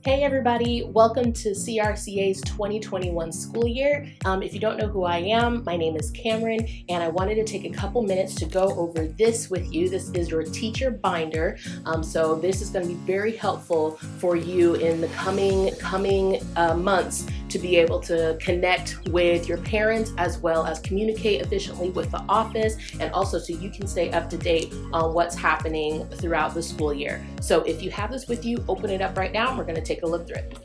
Hey everybody, welcome to CRCA's 2021 school year. If you don't know who I am, my name is Cameron, and I wanted to take a couple minutes to go over this with you. This is your teacher binder, so this is going to be very helpful for you in the coming months to be able to connect with your parents as well as communicate efficiently with the office, and also so you can stay up to date on what's happening throughout the school year. So if you have this with you, open it up right now and we're going to take a look through it.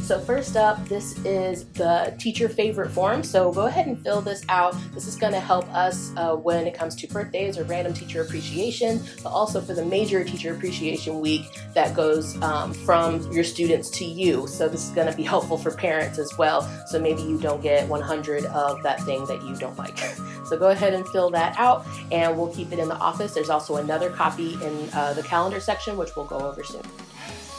So first up, this is the teacher favorite form. So go ahead and fill this out. This is going to help us when it comes to birthdays or random teacher appreciation, but also for the major teacher appreciation week that goes from your students to you. So this is going to be helpful for parents as well. So maybe you don't get 100 of that thing that you don't like. So go ahead and fill that out and we'll keep it in the office. There's also another copy in the calendar section, which we'll go over soon.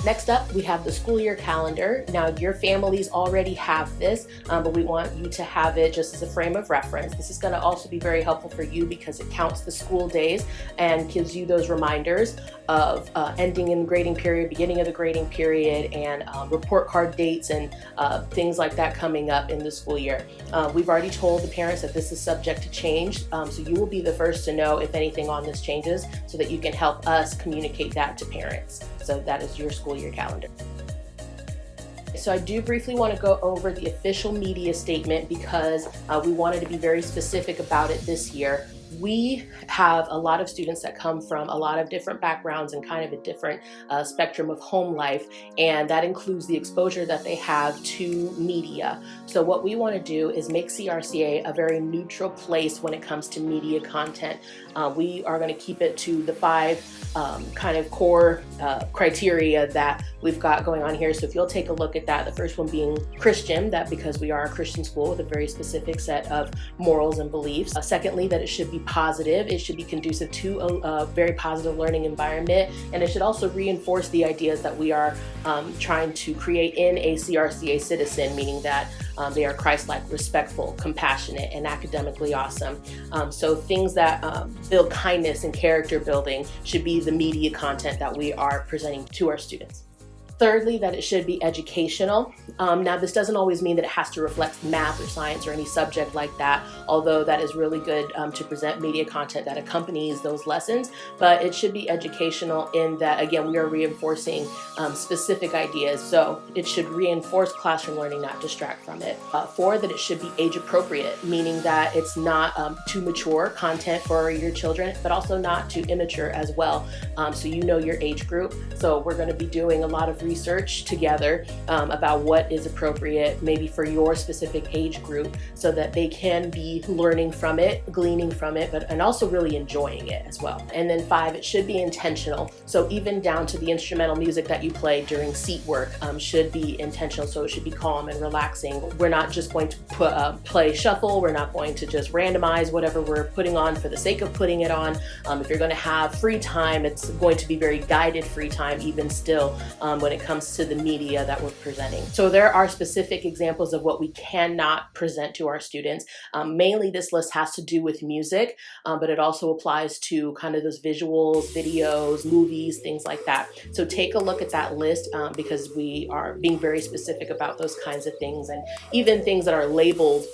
Next up, we have the school year calendar. Now, your families already have this, but we want you to have it just as a frame of reference. This is going to also be very helpful for you because it counts the school days and gives you those reminders of ending in the grading period, beginning of the grading period, and report card dates and things like that coming up in the school year. We've already told the parents that this is subject to change, so you will be the first to know if anything on this changes so that you can help us communicate that to parents. So that is your school year calendar. So I do briefly want to go over the official media statement because we wanted to be very specific about it this year. We have a lot of students that come from a lot of different backgrounds and kind of a different spectrum of home life, and that includes the exposure that they have to media. So what we want to do is make CRCA a very neutral place when it comes to media content. We are going to keep it to the 5 kind of core criteria that we've got going on here. So if you'll take a look at that, the first one being Christian, that because we are a Christian school with a very specific set of morals and beliefs. Secondly, that it should be positive. It should be conducive to a very positive learning environment, and it should also reinforce the ideas that we are trying to create in a CRCA citizen, meaning that they are Christ-like, respectful, compassionate, and academically awesome. So things that build kindness and character building should be the media content that we are presenting to our students. Thirdly, that it should be educational. Now, this doesn't always mean that it has to reflect math or science or any subject like that, although that is really good to present media content that accompanies those lessons. But it should be educational in that, again, we are reinforcing specific ideas. So it should reinforce classroom learning, not distract from it. 4, that it should be age appropriate, meaning that it's not too mature content for your children, but also not too immature as well. So you know your age group. So we're going to be doing a lot of research together about what is appropriate maybe for your specific age group so that they can be learning from it, gleaning from it, and also really enjoying it as well. And then 5, it should be intentional. So even down to the instrumental music that you play during seat work should be intentional. So it should be calm and relaxing. We're not just going to play shuffle. We're not going to just randomize whatever we're putting on for the sake of putting it on. If you're going to have free time, it's going to be very guided free time even still when it comes to the media that we're presenting. So there are specific examples of what we cannot present to our students. Mainly this list has to do with music, but it also applies to kind of those visuals, videos, movies, things like that. So take a look at that list because we are being very specific about those kinds of things, and even things that are labeled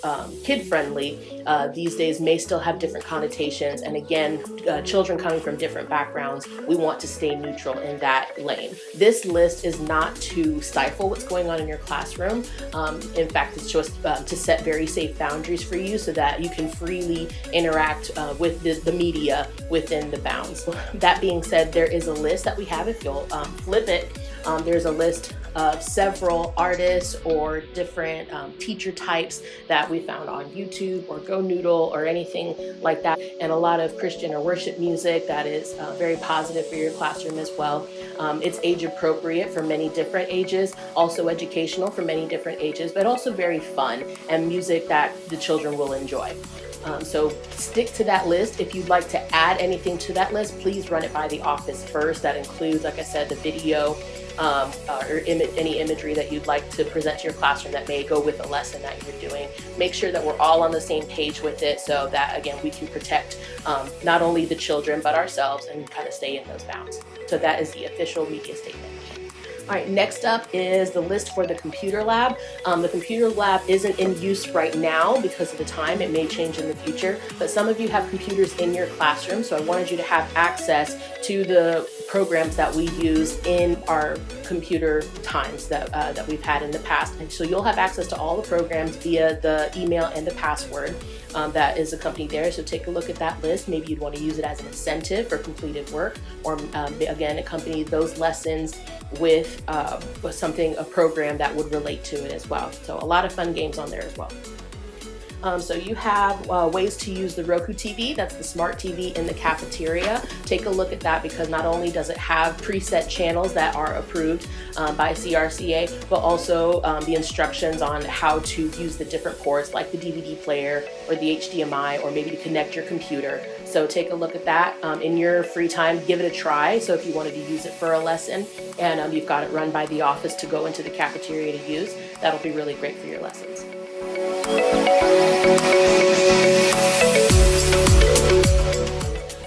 kid-friendly these days may still have different connotations. And again, children coming from different backgrounds, we want to stay neutral in that lane. This list is not to stifle what's going on in your classroom. In fact, it's just to set very safe boundaries for you so that you can freely interact with the media within the bounds. That being said, there is a list that we have. If you'll flip it, there's a list of several artists or different teacher types that we found on YouTube or Go Noodle or anything like that, and a lot of Christian or worship music that is very positive for your classroom as well. It's age appropriate for many different ages, also educational for many different ages, but also very fun and music that the children will enjoy. So stick to that list. If you'd like to add anything to that list, please run it by the office first. That includes, like I said, the video or any imagery that you'd like to present to your classroom that may go with a lesson that you're doing. Make sure that we're all on the same page with it so that, again, we can protect not only the children but ourselves and kind of stay in those bounds. So that is the official media statement. All right, next up is the list for the computer lab. The computer lab isn't in use right now because of the time. It may change in the future, but some of you have computers in your classroom, so I wanted you to have access to the programs that we use in our computer times that we've had in the past. And so you'll have access to all the programs via the email and the password that is accompanied there. So take a look at that list. Maybe you'd want to use it as an incentive for completed work, or again, accompany those lessons with a program that would relate to it as well. So a lot of fun games on there as well. So you have ways to use the Roku TV, that's the smart TV in the cafeteria. Take a look at that because not only does it have preset channels that are approved by CRCA, but also the instructions on how to use the different ports like the DVD player or the HDMI, or maybe to connect your computer. So take a look at that in your free time. Give it a try. So if you wanted to use it for a lesson and you've got it run by the office to go into the cafeteria to use, that'll be really great for your lessons.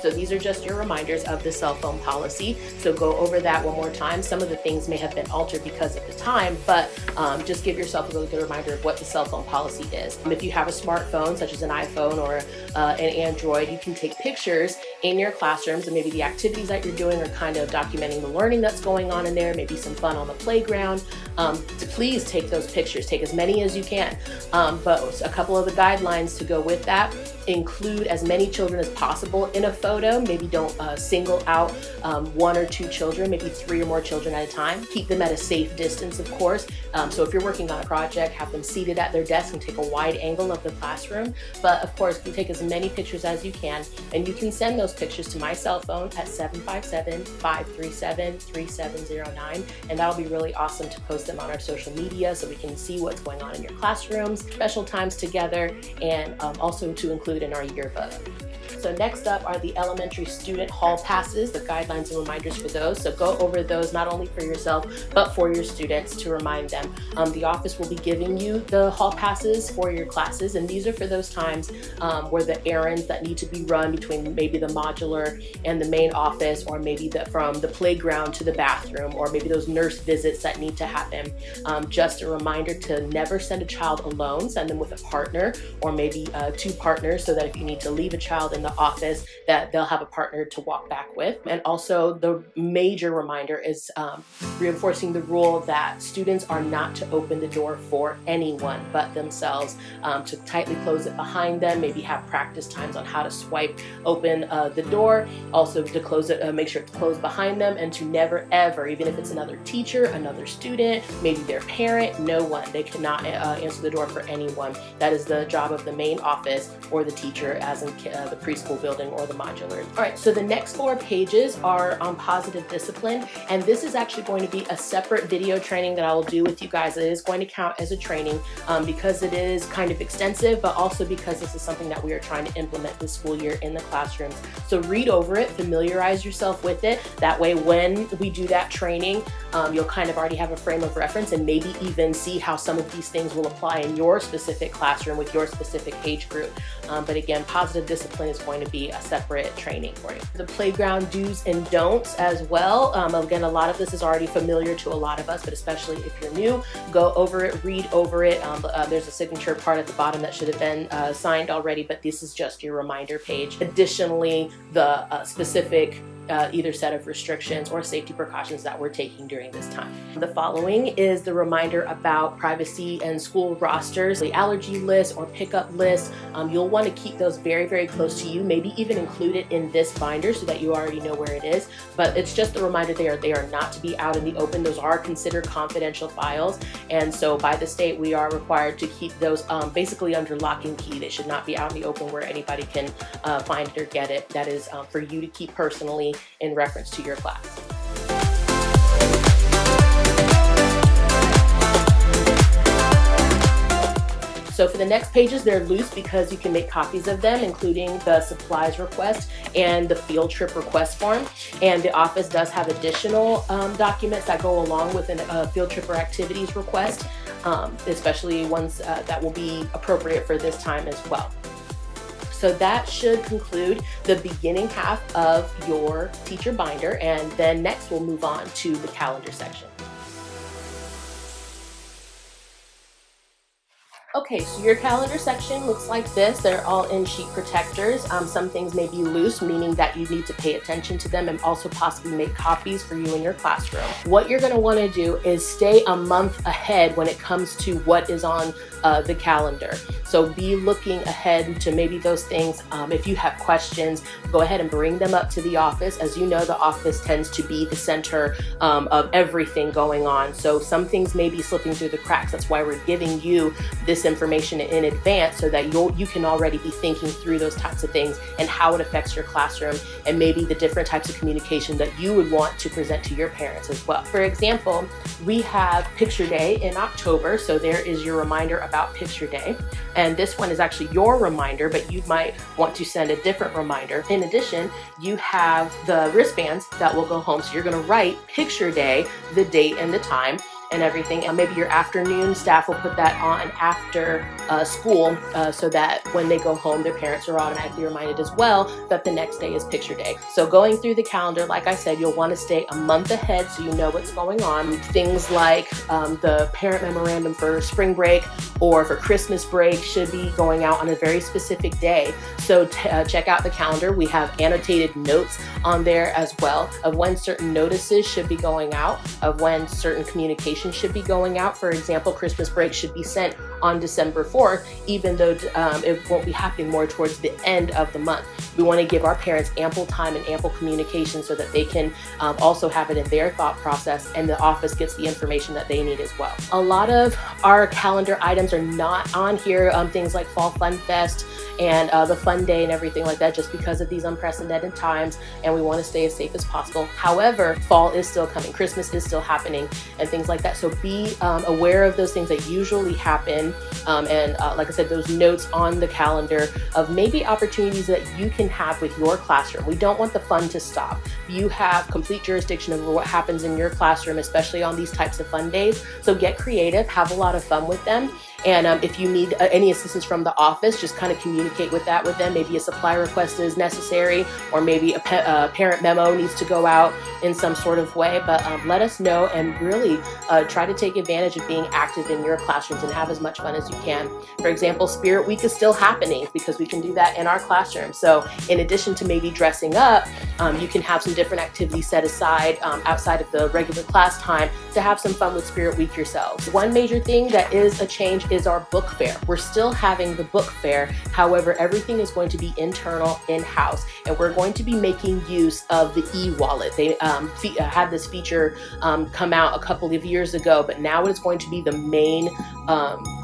So these are just your reminders of the cell phone policy. So go over that one more time. Some of the things may have been altered because of the time, but just give yourself a really good reminder of what the cell phone policy is. If you have a smartphone, such as an iPhone or an Android, you can take pictures in your classrooms, and maybe the activities that you're doing are kind of documenting the learning that's going on in there, maybe some fun on the playground. To please take those pictures, take as many as you can. But a couple of the guidelines to go with that include as many children as possible in a photo. Maybe don't single out one or two children, maybe 3 or more children at a time. Keep them at a safe distance, of course. So if you're working on a project, have them seated at their desk and take a wide angle of the classroom. But of course, you take as many pictures as you can, and you can send those pictures to my cell phone at 757-537-3709, and that'll be really awesome to post them on our social media so we can see what's going on in your classrooms, special times together, and also to include in our yearbook. So next up are the elementary student hall passes, the guidelines and reminders for those. So go over those not only for yourself, but for your students to remind them. The office will be giving you the hall passes for your classes, and these are for those times where the errands that need to be run between maybe the modular and the main office, or maybe from the playground to the bathroom, or maybe those nurse visits that need to happen. Just a reminder to never send a child alone, send them with a partner, or maybe 2 partners, so that if you need to leave a child in the office, that they'll have a partner to walk back with. And also the major reminder is reinforcing the rule that students are not to open the door for anyone but themselves, to tightly close it behind them, maybe have practice times on how to swipe open the door, also to close it, make sure it's closed behind them, and to never ever, even if it's another teacher, another student, maybe their parent, no one, they cannot answer the door for anyone. That is the job of the main office or the teacher, as in the preschool building or the modular. All right, so the next 4 pages are on positive discipline, and this is actually going to be a separate video training that I will do with you guys. It is going to count as a training because it is kind of extensive, but also because this is something that we are trying to implement this school year in the classrooms. So read over it, familiarize yourself with it. That way, when we do that training, you'll kind of already have a frame of reference and maybe even see how some of these things will apply in your specific classroom with your specific age group. But again, positive discipline is going to be a separate training for you. The playground do's and don'ts as well. Again, a lot of this is already familiar to a lot of us, but especially if you're new, go over it, read over it. There's a signature part at the bottom that should have been signed already, but this is just your reminder page. Additionally, the specific either set of restrictions or safety precautions that we're taking during this time. The following is the reminder about privacy and school rosters, the allergy list or pickup list. You'll want to keep those very, very close to you, maybe even include it in this binder so that you already know where it is. But it's just a reminder they are not to be out in the open. Those are considered confidential files. And so by the state, we are required to keep those basically under lock and key. They should not be out in the open where anybody can find it or get it. That is for you to keep personally in reference to your class. So for the next pages, they're loose because you can make copies of them, including the supplies request and the field trip request form. And the office does have additional documents that go along with a field trip or activities request, especially ones that will be appropriate for this time as well. So that should conclude the beginning half of your teacher binder, and then next we'll move on to the calendar section. Okay, so your calendar section looks like this. They're all in sheet protectors. Some things may be loose, meaning that you need to pay attention to them and also possibly make copies for you in your classroom. What you're gonna wanna do is stay a month ahead when it comes to what is on the calendar. So be looking ahead to maybe those things. If you have questions, go ahead and bring them up to the office. As you know, the office tends to be the center of everything going on. So some things may be slipping through the cracks. That's why we're giving you this information in advance so that you can already be thinking through those types of things and how it affects your classroom and maybe the different types of communication that you would want to present to your parents as well. For example, we have Picture Day in October, so there is your reminder about Picture Day. And this one is actually your reminder, but you might want to send a different reminder. In addition, you have the wristbands that will go home. So you're gonna write Picture Day, the date and the time, and everything. And maybe your afternoon staff will put that on after school so that when they go home, their parents are automatically reminded as well that the next day is Picture Day. So going through the calendar, like I said, you'll want to stay a month ahead so you know what's going on. Things like the parent memorandum for spring break or for Christmas break should be going out on a very specific day. So check out the calendar. We have annotated notes on there as well of when certain notices should be going out, of when certain communication should be going out. For example, Christmas break should be sent on December 4th, even though it won't be happening more towards the end of the month. We want to give our parents ample time and ample communication so that they can also have it in their thought process and the office gets the information that they need as well. A lot of our calendar items are not on here, things like Fall Fun Fest and the Fun Day and everything like that, just because of these unprecedented times, and we want to stay as safe as possible. However, fall is still coming, Christmas is still happening, and things like that. So be aware of those things that usually happen, and like I said, those notes on the calendar of maybe opportunities that you can have with your classroom. We don't want the fun to stop. You have complete jurisdiction over what happens in your classroom, especially on these types of fun days. So get creative, have a lot of fun with them. And if you need any assistance from the office, just kind of communicate with that with them. Maybe a supply request is necessary, or maybe a parent memo needs to go out in some sort of way. But let us know and really try to take advantage of being active in your classrooms and have as much fun as you can. For example, Spirit Week is still happening because we can do that in our classroom. So in addition to maybe dressing up, you can have some different activities set aside outside of the regular class time to have some fun with Spirit Week yourselves. One major thing that is a change is our book fair. We're still having the book fair. However, everything is going to be internal, in-house, and we're going to be making use of the e-wallet. They had this feature come out a couple of years ago, but now it's going to be the main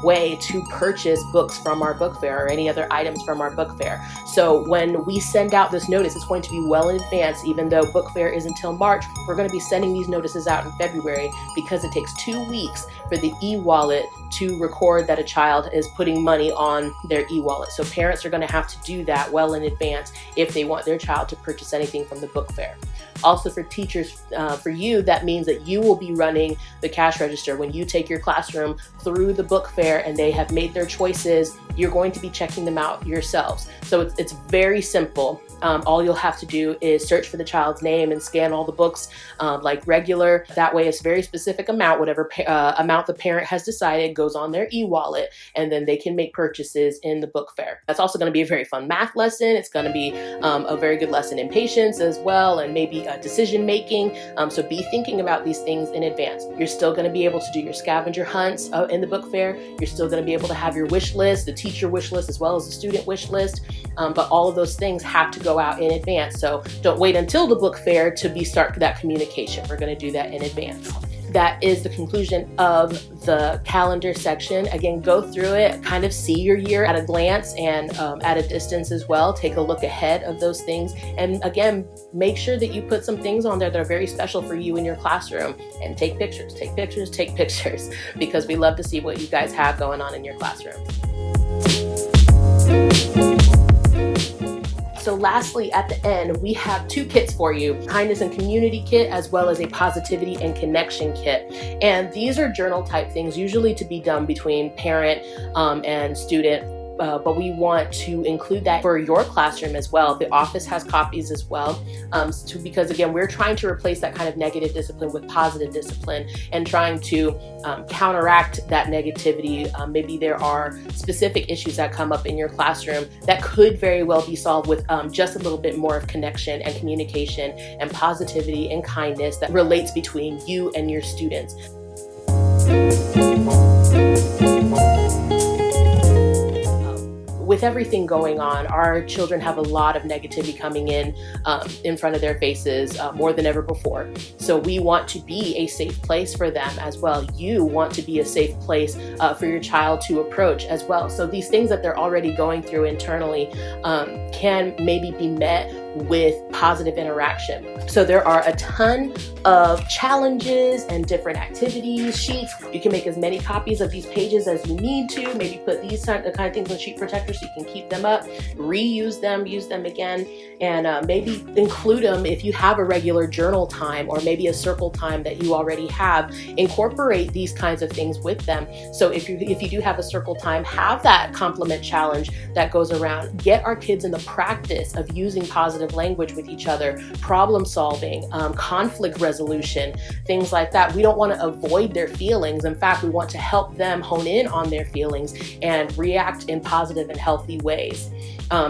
way to purchase books from our book fair or any other items from our book fair. So when we send out this notice, it's going to be well in advance. Even though book fair is until March, we're going to be sending these notices out in February because it takes 2 weeks for the e-wallet to record that a child is putting money on their e-wallet. So parents are going to have to do that well in advance if they want their child to purchase anything from the book fair. Also for teachers, for you, that means that you will be running the cash register. When you take your classroom through the book fair and they have made their choices, you're going to be checking them out yourselves. So it's very simple. All you'll have to do is search for the child's name and scan all the books like regular. That way it's a very specific amount, whatever amount the parent has decided goes on their e-wallet, and then they can make purchases in the book fair. That's also going to be a very fun math lesson. It's going to be a very good lesson in patience as well, and maybe decision making. So be thinking about these things in advance. You're still going to be able to do your scavenger hunts in the book fair. You're still going to be able to have your wish list, the teacher wish list, as well as the student wish list. But all of those things have to go out in advance. So don't wait until the book fair to start that communication. We're going to do that in advance. That is the conclusion of the calendar section. Again, go through it, kind of see your year at a glance and at a distance as well. Take a look ahead of those things. And again, make sure that you put some things on there that are very special for you in your classroom, and take pictures, take pictures, take pictures, because we love to see what you guys have going on in your classroom. So lastly, at the end, we have 2 kits for you, kindness and community kit, as well as a positivity and connection kit. And these are journal type things, usually to be done between parent and student. But we want to include that for your classroom as well. The office has copies as well, because again, we're trying to replace that kind of negative discipline with positive discipline and trying to counteract that negativity. Maybe there are specific issues that come up in your classroom that could very well be solved with just a little bit more of connection and communication and positivity and kindness that relates between you and your students. With everything going on, our children have a lot of negativity coming in front of their faces more than ever before. So we want to be a safe place for them as well. You want to be a safe place for your child to approach as well. So these things that they're already going through internally can maybe be met with positive interaction. So there are a ton of challenges and different activities, sheets. You can make as many copies of these pages as you need to. Maybe put these kind of things on sheet protectors so you can keep them up, reuse them, use them again, and maybe include them if you have a regular journal time or maybe a circle time that you already have. Incorporate these kinds of things with them. So if you do have a circle time, have that compliment challenge that goes around. Get our kids in the practice of using positive language with each other, problem solving, conflict resolution, things like that. We don't want to avoid their feelings. In fact, we want to help them hone in on their feelings and react in positive and healthy ways.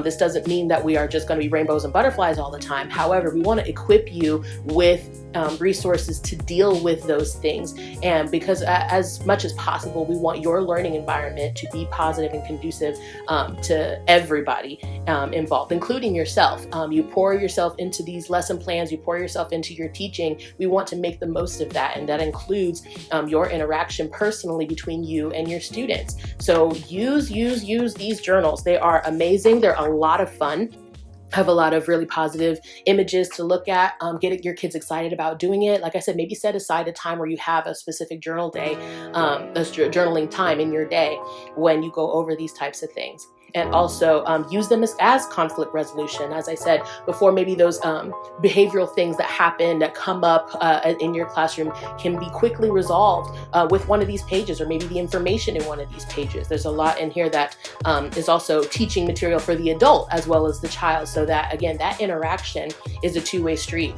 This doesn't mean that we are just going to be rainbows and butterflies all the time. However, we want to equip you with resources to deal with those things. And because as much as possible, we want your learning environment to be positive and conducive to everybody involved, including yourself. You pour yourself into these lesson plans, you pour yourself into your teaching. We want to make the most of that. And that includes your interaction personally between you and your students. So use these journals. They are amazing. They're a lot of fun. Have a lot of really positive images to look at, get your kids excited about doing it. Like I said, maybe set aside a time where you have a specific journal day, journaling time in your day when you go over these types of things. And also use them as conflict resolution. As I said before, maybe those behavioral things that happen, that come up in your classroom can be quickly resolved with one of these pages, or maybe the information in one of these pages. There's a lot in here that is also teaching material for the adult as well as the child, so that, again, that interaction is a two-way street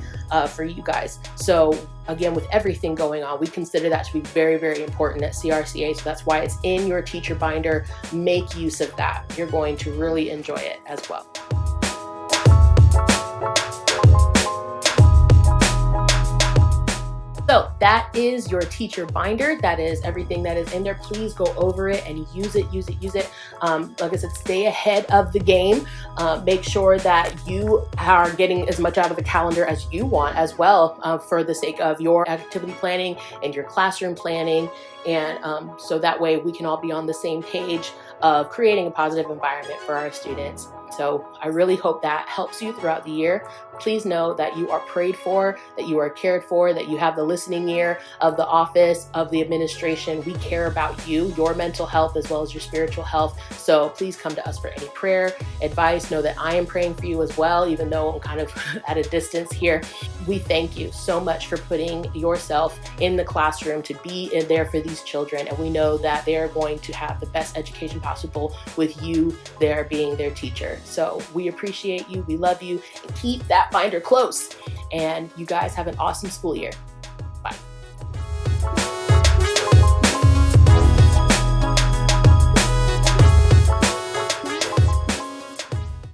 for you guys. So again, with everything going on, we consider that to be very, very important at CRCA. So that's why it's in your teacher binder. Make use of that. You're going to really enjoy it as well. So that is your teacher binder. That is everything that is in there. Please go over it and use it. Like I said, stay ahead of the game. Make sure that you are getting as much out of the calendar as you want as well, for the sake of your activity planning and your classroom planning. And so that way we can all be on the same page of creating a positive environment for our students. So I really hope that helps you throughout the year. Please know that you are prayed for, that you are cared for, that you have the listening ear of the office, of the administration. We care about you, your mental health, as well as your spiritual health. So please come to us for any prayer, advice. Know that I am praying for you as well, even though I'm kind of at a distance here. We thank you so much for putting yourself in the classroom to be in there for these children. And we know that they are going to have the best education possible with you there being their teacher. So we appreciate you. We love you. And keep that binder close. And you guys have an awesome school year.